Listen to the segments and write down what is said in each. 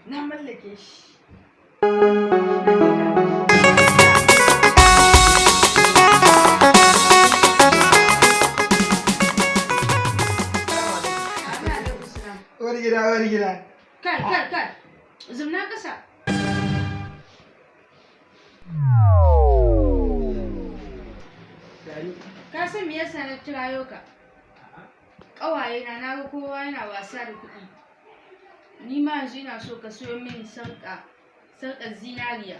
Na mallake shi. Wani gida. Kai. Zumna kasa. Ka san me yasa na kirayo ka? Ƙawaye na ga kowa yana wasa da kuɗi. Ni ma yanzu ina so ka siyo min sarƙar zinariya.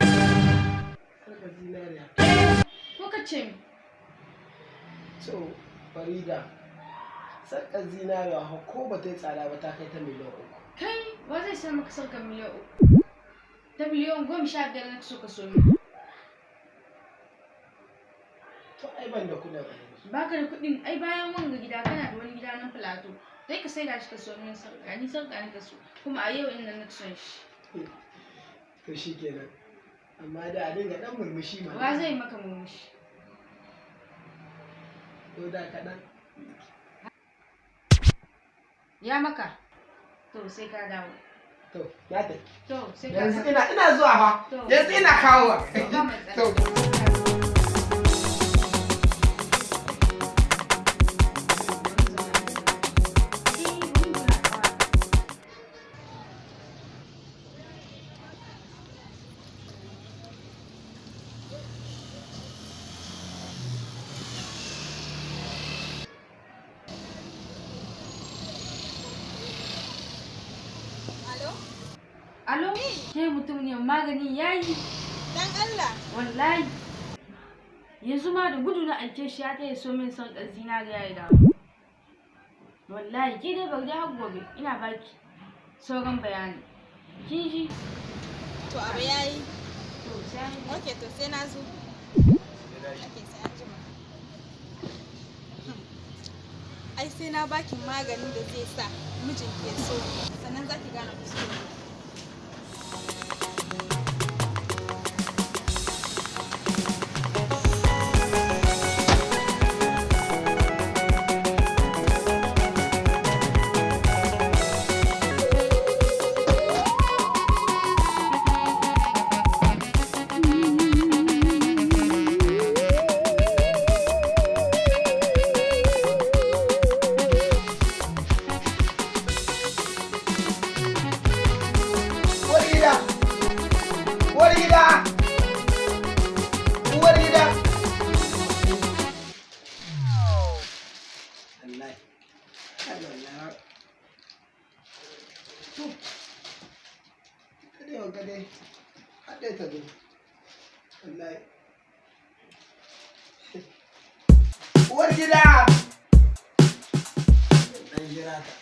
Sarƙar zinariya. Ko ka ce min? So, Farida, sarƙar zinariya ko ba ta yi tsada ba ta kai ta miliyan 3. Kai, wa zai sayar maka sarƙar miliyan 3? Ta miliyan 15 na so ka siyo min. To ai ban da kuɗin a yanzu. Baka da kuɗin, ai bayan wanga gida kana da wani gida nan Filato. Sai ka saida shi ka siyo min sarƙa, ni sarƙa ne ka so. Kuma a yau inda na son shi. To shi kenan. Amma da a dinga ɗan murmushi ma. Wa zai maka murmushi? Ko da kaɗan. Ya maka? To sai ka dawo. To, ya tafi. To sai ka Yanzu dawo. ina zuwa fa. Yanzu ina kawowa. To ba matsala. To. Alo? Ke mutum ne magani yayi. Dan Allah. Wallahi. Yanzu ma da gudu na aike shi ya kai so min sarƙar zinariya ya dawo. Wallahi ke dai bari har gobe ina baki sauran bayani. Kin ji? To abu yayi. To sai an yi. Okay, to sai na zo. Okay, sai an jima. Ai sai na baki maganin da zai sa mijinki ya so sannan zaki gane kuskure. Uwar gida! Ɗan jira ta.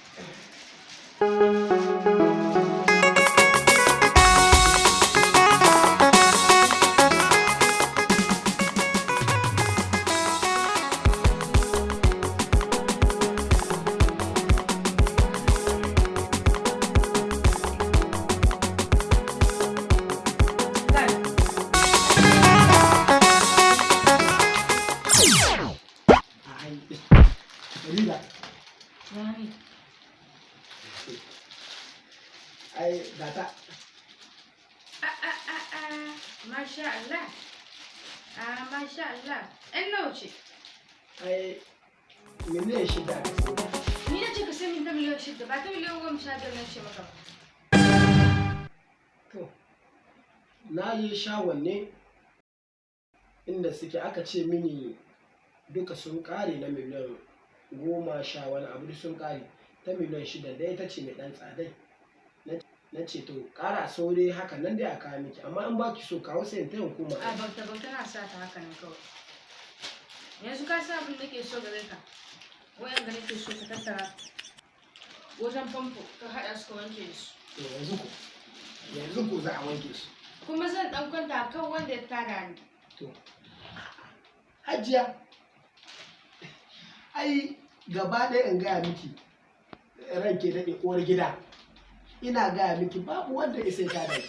Ai, gata. Masha Allah. Masha Allah. Ɗan nawa ce? Ai, miliyan 6 aka so. Ni na ce ka sai min ta miliyan 6 ba ta miliyan 15 na ce maka ba. To, na yi shawon ne inda suke aka ce mini duka sun ƙare na miliyan 10 wani abu sun ƙare ta miliyan 6 da ita ce mai ɗan tsadai. Na ce to ƙara saurayi haka nan dai a kawo miki amma in baki so kawo sai in ta yin koma. A bauta na sa ta haka nan kawai. Yanzu ka sa abin da ke so gare ka. Wayan ga nake so ka tattara wajen famfo ka haɗa su ka wanke su. To yanzu ko za a wanke su. Kuma zan ɗan kwanta kan wanda ya tada ni. To, Hajiya, ai gaba ɗaya in gaya miki ranke daɗe uwar gida. Ina gaya miki babu wanda isa ta da ki.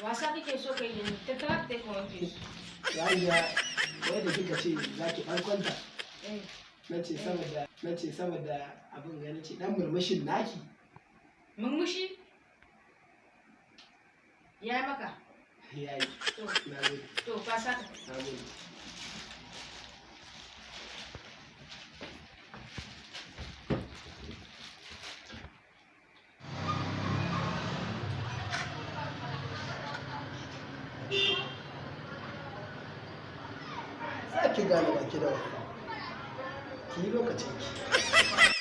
Wasa kake so kai da ni, tattara ka ka wanke su. Hajiya, wai da kika ce za ki ɗan kwanta. Na ce saboda abin ga na ce ɗan murmushin naki. Murmushi? Ya yi maka? Ya yi. To, Na gode. to ka saka. Na gode. Za ki gane baki da wani. Ki yi lokacin ki.